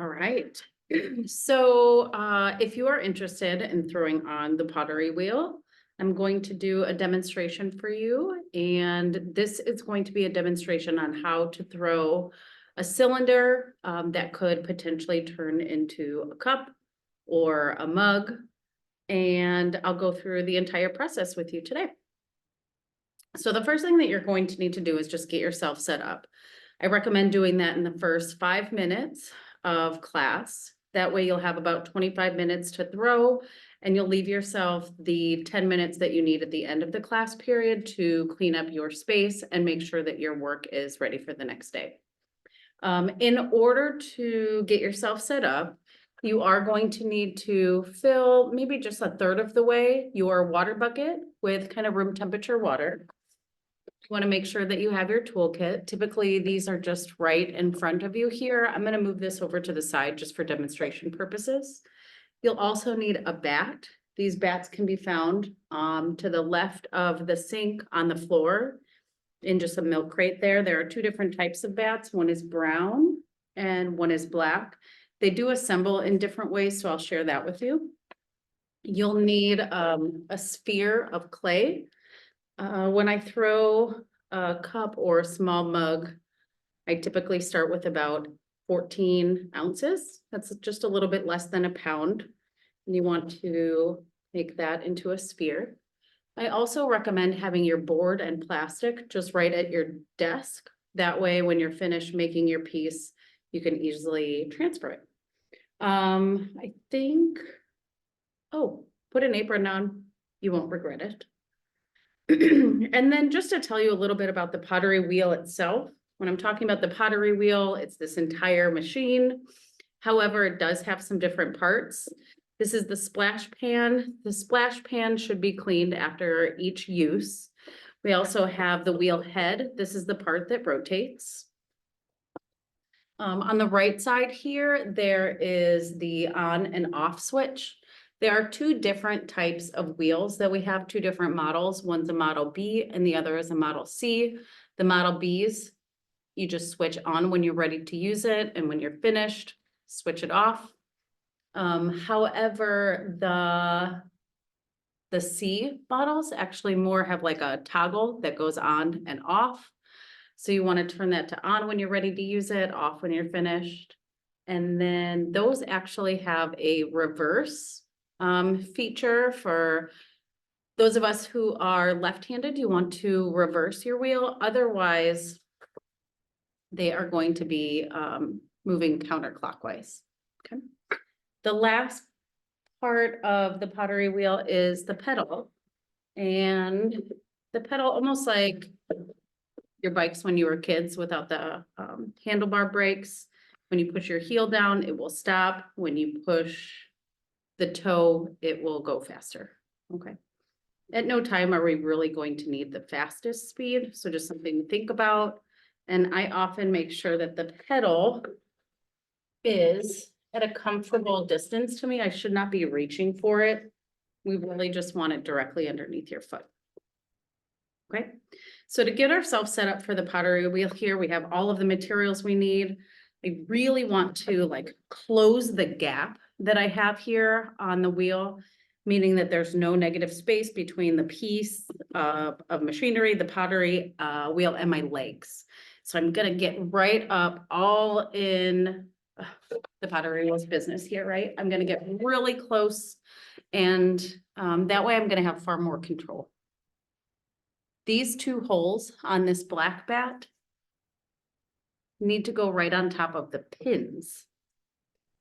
All right. So if you are interested in throwing on the pottery wheel, I'm going to do a demonstration for you. And this is going to be a demonstration on how to throw a cylinder that could potentially turn into a cup or a mug. And I'll go through the entire process with you today. So the first thing that you're going to need to do is just get yourself set up. I recommend doing that in the first 5 minutes of class. That way you'll have about 25 minutes to throw, and you'll leave yourself the 10 minutes that you need at the end of the class period to clean up your space and make sure that your work is ready for the next day. In order to get yourself set up, you are going to need to fill maybe just a third of the way your water bucket with kind of room temperature water. You want to make sure that you have your toolkit. Typically, these are just right in front of you here. I'm going to move this over to the side just for demonstration purposes. You'll also need a bat. These bats can be found to the left of the sink on the floor in just a milk crate there. There are two different types of bats. One is brown and one is black. They do assemble in different ways, so I'll share that with you. You'll need a sphere of clay. When I throw a cup or a small mug, I typically start with about 14 ounces. That's just a little bit less than a pound. And you want to make that into a sphere. I also recommend having your board and plastic just right at your desk. That way, when you're finished making your piece, you can easily transfer it. I think, oh, put an apron on, you won't regret it. And then just to tell you a little bit about the pottery wheel itself, when I'm talking about the pottery wheel, it's this entire machine. However, it does have some different parts. This is the splash pan. The splash pan should be cleaned after each use. We also have the wheel head. This is the part that rotates. On the right side here, there is the on and off switch. There are two different types of wheels that we have, two different models. One's a Model B and the other is a Model C. The Model Bs, you just switch on when you're ready to use it, and when you're finished, switch it off. However, the C models actually more have like a toggle that goes on and off. So you want to turn that to on when you're ready to use it, off when you're finished. And then those actually have a reverse feature for those of us who are left-handed. You want to reverse your wheel. Otherwise, they are going to be moving counterclockwise. Okay. The last part of the pottery wheel is the pedal. And the pedal, almost like your bikes when you were kids without the handlebar brakes. When you push your heel down, it will stop. When you push the toe, it will go faster. Okay. At no time are we really going to need the fastest speed. So just something to think about. And I often make sure that the pedal is at a comfortable distance to me. I should not be reaching for it. We really just want it directly underneath your foot. Okay. So to get ourselves set up for the pottery wheel here, we have all of the materials we need. I really want to like close the gap that I have here on the wheel, meaning that there's no negative space between the piece of machinery, the pottery wheel, and my legs. So I'm gonna get right up all in the pottery wheel's business here, right? I'm gonna get really close, and that way I'm gonna have far more control. These two holes on this black bat need to go right on top of the pins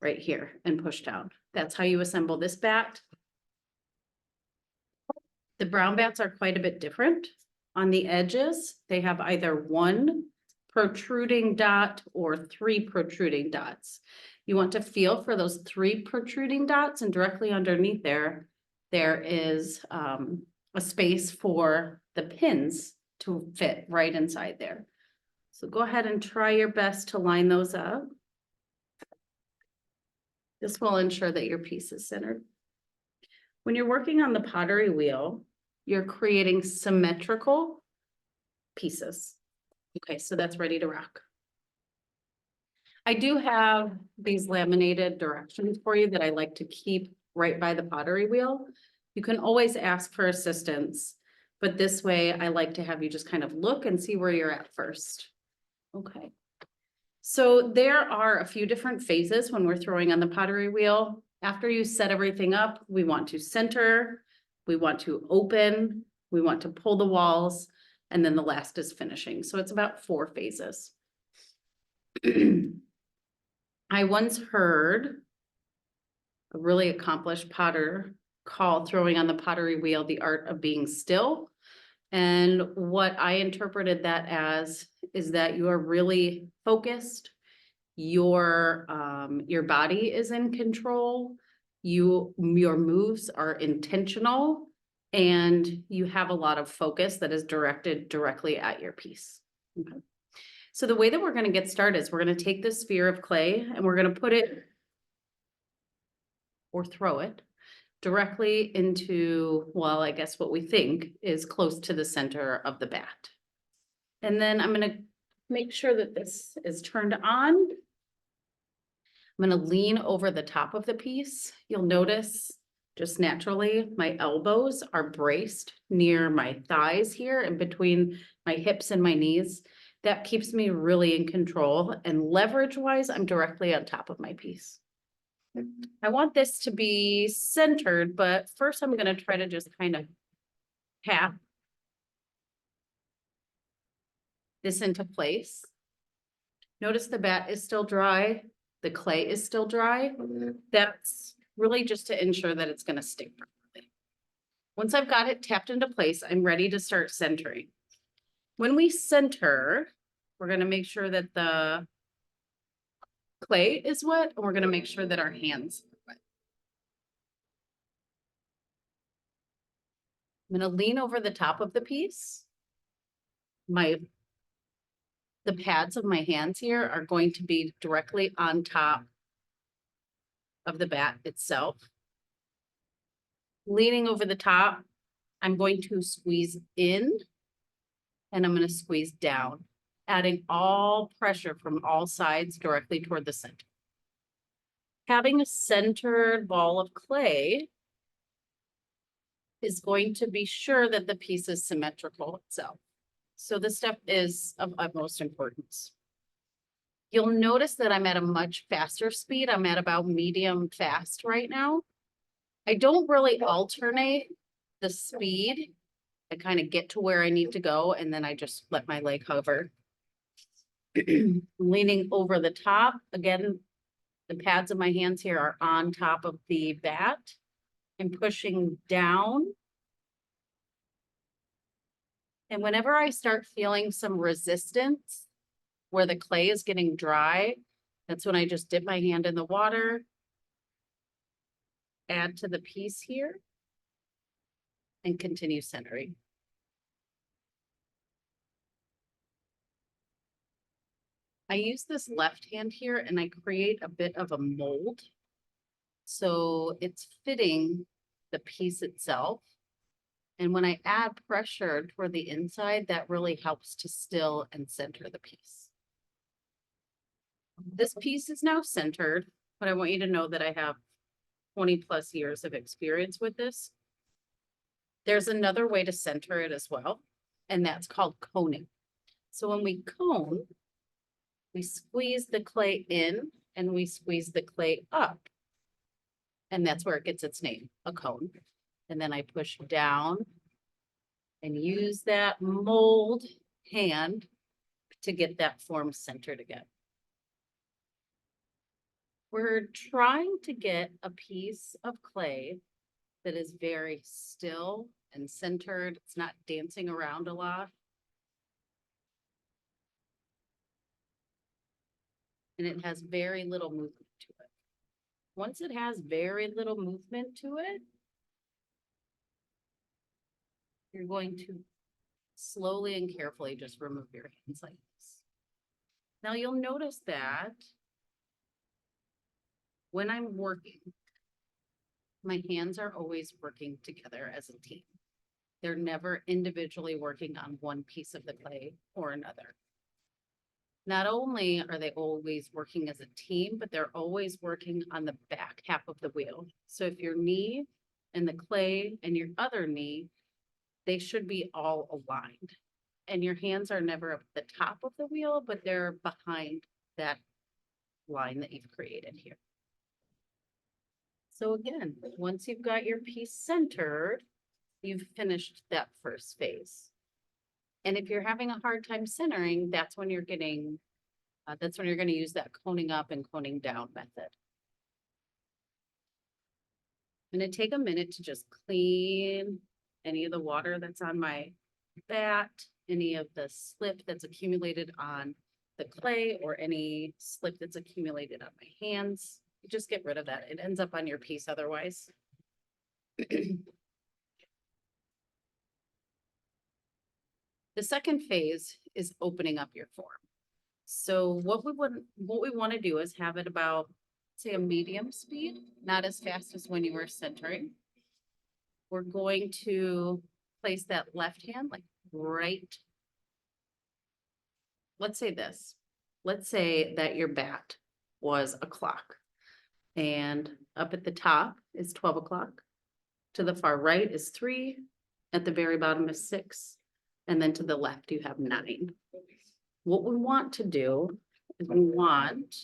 right here and push down. That's how you assemble this bat. The brown bats are quite a bit different. On the edges, they have either one protruding dot or three protruding dots. You want to feel for those three protruding dots, and directly underneath there is a space for the pins to fit right inside there. So go ahead and try your best to line those up. This will ensure that your piece is centered. When you're working on the pottery wheel, you're creating symmetrical pieces. Okay, so that's ready to rock. I do have these laminated directions for you that I like to keep right by the pottery wheel. You can always ask for assistance, but this way I like to have you just kind of look and see where you're at first. Okay. So there are a few different phases when we're throwing on the pottery wheel. After you set everything up, we want to center, we want to open, we want to pull the walls, and then the last is finishing. So it's about 4 phases. I once heard a really accomplished potter call throwing on the pottery wheel the art of being still. And what I interpreted that as is that you are really focused, your body is in control, your moves are intentional, and you have a lot of focus that is directed directly at your piece. Okay. So the way that we're going to get started is we're going to take this sphere of clay and we're going to put it or throw it directly into, well, I guess what we think is close to the center of the bat. And then I'm going to make sure that this is turned on. I'm going to lean over the top of the piece. You'll notice just naturally my elbows are braced near my thighs here and between my hips and my knees. That keeps me really in control, and leverage wise, I'm directly on top of my piece. I want this to be centered, but first I'm going to try to just kind of tap this into place. Notice the bat is still dry. The clay is still dry. That's really just to ensure that it's going to stick properly. Once I've got it tapped into place, I'm ready to start centering. When we center, we're going to make sure that the clay is wet, and we're going to make sure that our hands are wet. I'm going to lean over the top of the piece. The pads of my hands here are going to be directly on top of the bat itself. Leaning over the top, I'm going to squeeze in and I'm going to squeeze down, adding all pressure from all sides directly toward the center. Having a centered ball of clay is going to be sure that the piece is symmetrical itself. So this step is of utmost importance. You'll notice that I'm at a much faster speed. I'm at about medium fast right now. I don't really alternate the speed. I kind of get to where I need to go, and then I just let my leg hover. Leaning over the top. Again, the pads of my hands here are on top of the bat. I'm pushing down. And whenever I start feeling some resistance where the clay is getting dry, that's when I just dip my hand in the water, add to the piece here, and continue centering. I use this left hand here and I create a bit of a mold. So it's fitting the piece itself. And when I add pressure toward the inside, that really helps to still and center the piece. This piece is now centered, but I want you to know that I have 20 plus years of experience with this. There's another way to center it as well, and that's called coning. So when we cone, we squeeze the clay in and we squeeze the clay up. And that's where it gets its name, a cone. And then I push down and use that mold hand to get that form centered again. We're trying to get a piece of clay that is very still and centered. It's not dancing around a lot. And it has very little movement to it. Once it has very little movement to it, you're going to slowly and carefully just remove your hands like this. Now you'll notice that when I'm working, my hands are always working together as a team. They're never individually working on one piece of the clay or another. not only are they always working as a team, but they're always working on the back half of the wheel. So if your knee and the clay and your other knee, they should be all aligned. And your hands are never up the top of the wheel, but they're behind that line that you've created here. So again, once you've got your piece centered, you've finished that first phase. And if you're having a hard time centering, that's when you're going to use that coning up and coning down method. I'm going to take a minute to just clean any of the water that's on my bat, any of the slip that's accumulated on the clay, or any slip that's accumulated on my hands. Just get rid of that. It ends up on your piece otherwise. The second phase is opening up your form. So what we want to do is have it about, say, a medium speed, not as fast as when you were centering. We're going to place that left hand like right. Let's say this. Let's say that your bat was a clock, and up at the top is 12 o'clock. To the far right is 3. At the very bottom is 6. And then to the left, you have 9. What we want to do is we want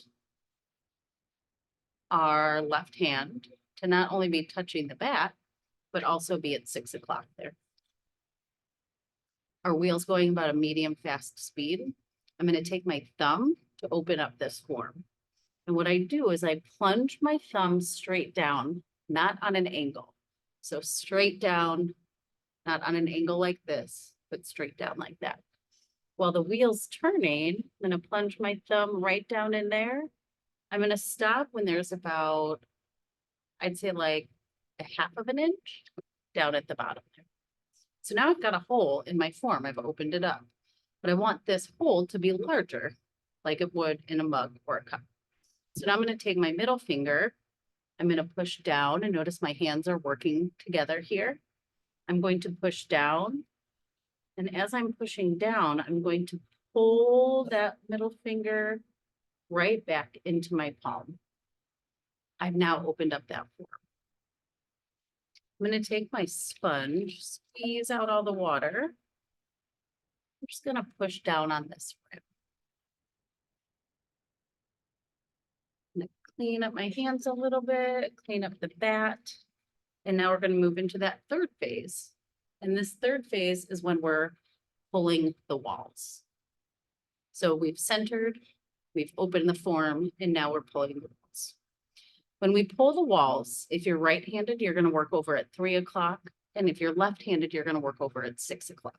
our left hand to not only be touching the bat, but also be at 6 o'clock there. Our wheel's going about a medium fast speed. I'm going to take my thumb to open up this form. And what I do is I plunge my thumb straight down, not on an angle. So straight down, not on an angle like this, but straight down like that. While the wheel's turning, I'm going to plunge my thumb right down in there. I'm going to stop when there's about, I'd say like a half of an inch down at the bottom there. So now I've got a hole in my form. I've opened it up, but I want this hole to be larger, like it would in a mug or a cup. So now I'm going to take my middle finger. I'm going to push down, and notice my hands are working together here. I'm going to push down. And as I'm pushing down, I'm going to pull that middle finger right back into my palm. I've now opened up that form. I'm going to take my sponge, squeeze out all the water. I'm just going to push down on this rim. I'm going to clean up my hands a little bit, clean up the bat. And now we're going to move into that third phase. And this third phase is when we're pulling the walls. So we've centered, we've opened the form, and now we're pulling the walls. When we pull the walls, if you're right-handed, you're going to work over at 3 o'clock. And if you're left-handed, you're going to work over at 6 o'clock.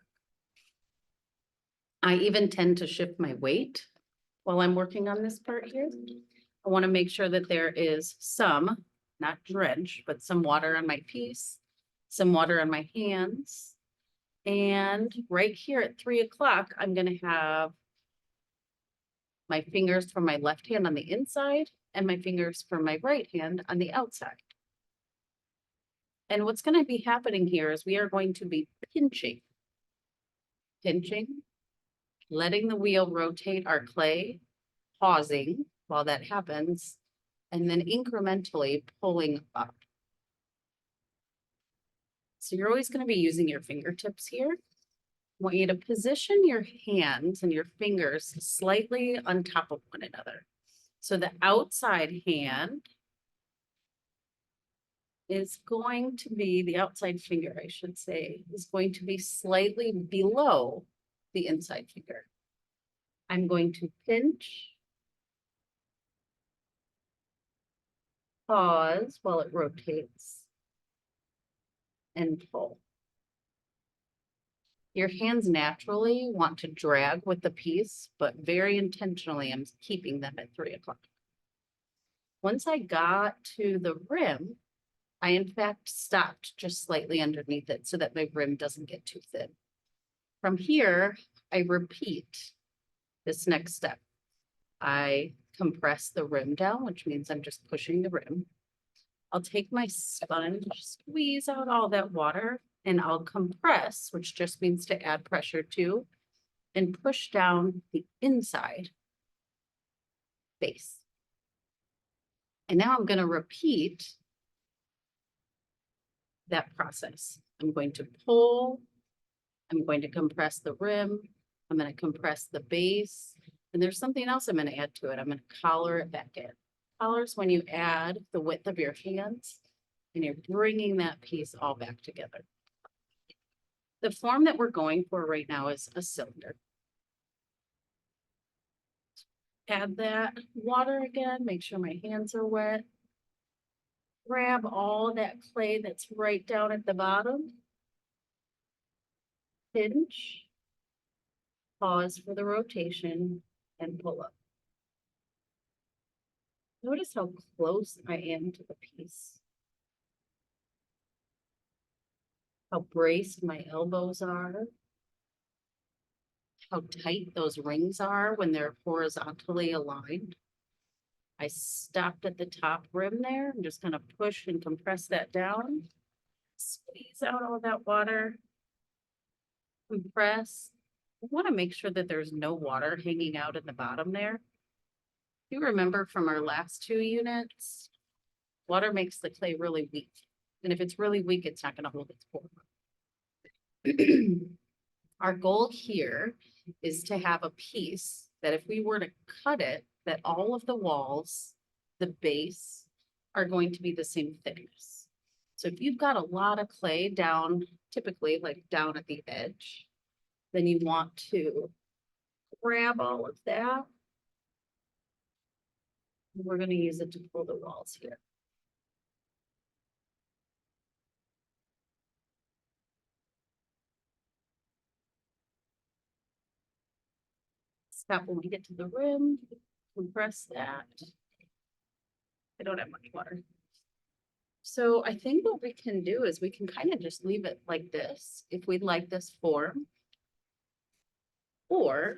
I even tend to shift my weight while I'm working on this part here. I want to make sure that there is some, not drench, but some water on my piece, some water on my hands. And right here at 3 o'clock, I'm going to have my fingers from my left hand on the inside and my fingers from my right hand on the outside. And what's going to be happening here is we are going to be pinching, letting the wheel rotate our clay, pausing while that happens, and then incrementally pulling up. So you're always going to be using your fingertips here. I want you to position your hands and your fingers slightly on top of one another. So the outside hand is going to be, the outside finger, I should say, is going to be slightly below the inside finger. I'm going to pinch, pause while it rotates, and pull. Your hands naturally want to drag with the piece, but very intentionally, I'm keeping them at 3 o'clock. Once I got to the rim, I in fact stopped just slightly underneath it so that my rim doesn't get too thin. From here, I repeat this next step. I compress the rim down, which means I'm just pushing the rim. I'll take my sponge, squeeze out all that water, and I'll compress, which just means to add pressure to, and push down the inside face. And now I'm going to repeat that process. I'm going to pull, I'm going to compress the rim, I'm going to compress the base, and there's something else I'm going to add to it. I'm going to collar it back in. Collars when you add the width of your hands and you're bringing that piece all back together. The form that we're going for right now is a cylinder. Add that water again, make sure my hands are wet. Grab all that clay that's right down at the bottom. Pinch. Pause for the rotation and pull up. Notice how close I am to the piece. How braced my elbows are. How tight those rings are when they're horizontally aligned. I stopped at the top rim there. I'm just going to push and compress that down. Squeeze out all that water. Compress. I want to make sure that there's no water hanging out in the bottom there. You remember from our last 2 units, water makes the clay really weak. And if it's really weak, it's not going to hold its form. Our goal here is to have a piece that if we were to cut it, that all of the walls, the base, are going to be the same thickness. So if you've got a lot of clay down, typically like down at the edge, then you want to grab all of that. We're going to use it to pull the walls here. Stop when we get to the rim, compress that. I don't have much water. So I think what we can do is we can kind of just leave it like this, if we'd like this form. Or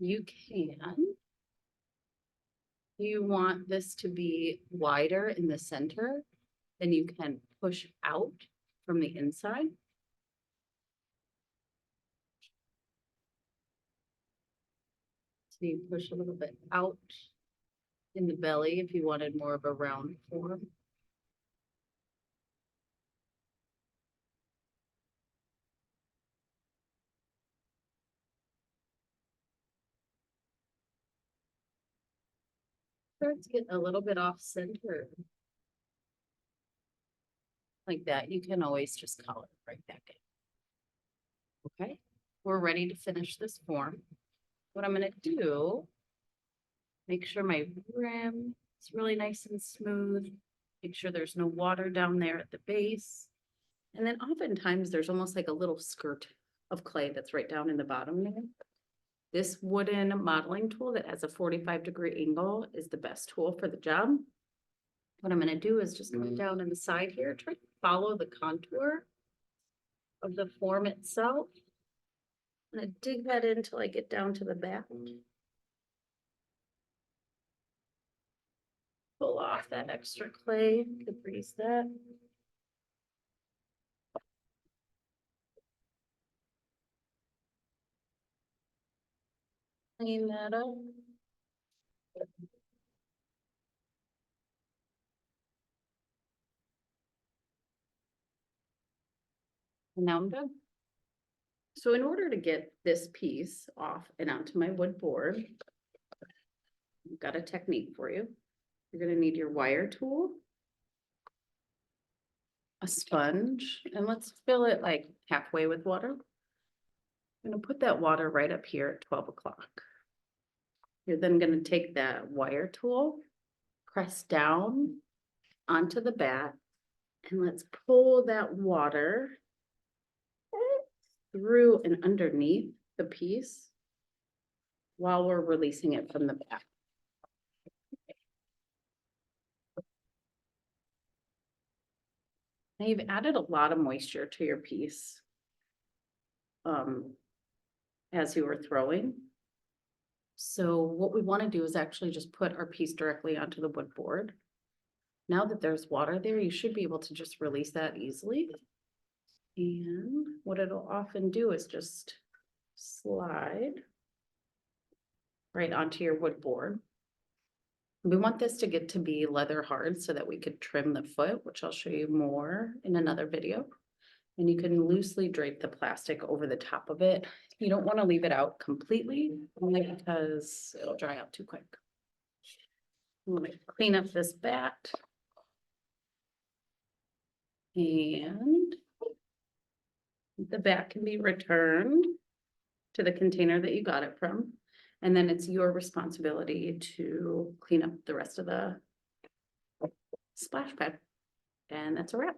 you want this to be wider in the center, then you can push out from the inside. So you push a little bit out in the belly if you wanted more of a round form. Starts getting a little bit off center. Like that, you can always just color it right back in. Okay, we're ready to finish this form. What I'm going to do, make sure my rim is really nice and smooth. Make sure there's no water down there at the base. And then oftentimes there's almost like a little skirt of clay that's right down in the bottom there. This wooden modeling tool that has a 45-degree angle is the best tool for the job. What I'm going to do is just come down in the side here, try to follow the contour of the form itself. I'm going to dig that in until I get down to the back. Pull off that extra clay, debreeze that. Clean that up. And now I'm done. So in order to get this piece off and onto my wood board, I've got a technique for you. You're going to need your wire tool, a sponge, and let's fill it like halfway with water. I'm going to put that water right up here at 12 o'clock. You're then going to take that wire tool, press down onto the bat, and let's pull that water through and underneath the piece while we're releasing it from the bat. Now you've added a lot of moisture to your piece as you were throwing. So what we want to do is actually just put our piece directly onto the wood board. Now that there's water there, you should be able to just release that easily. And what it'll often do is just slide right onto your wood board. We want this to get to be leather hard so that we could trim the foot, which I'll show you more in another video. And you can loosely drape the plastic over the top of it. You don't want to leave it out completely, only because it'll dry out too quick. I'm gonna clean up this bat. And the bat can be returned to the container that you got it from. And then it's your responsibility to clean up the rest of the splash pad. And that's a wrap.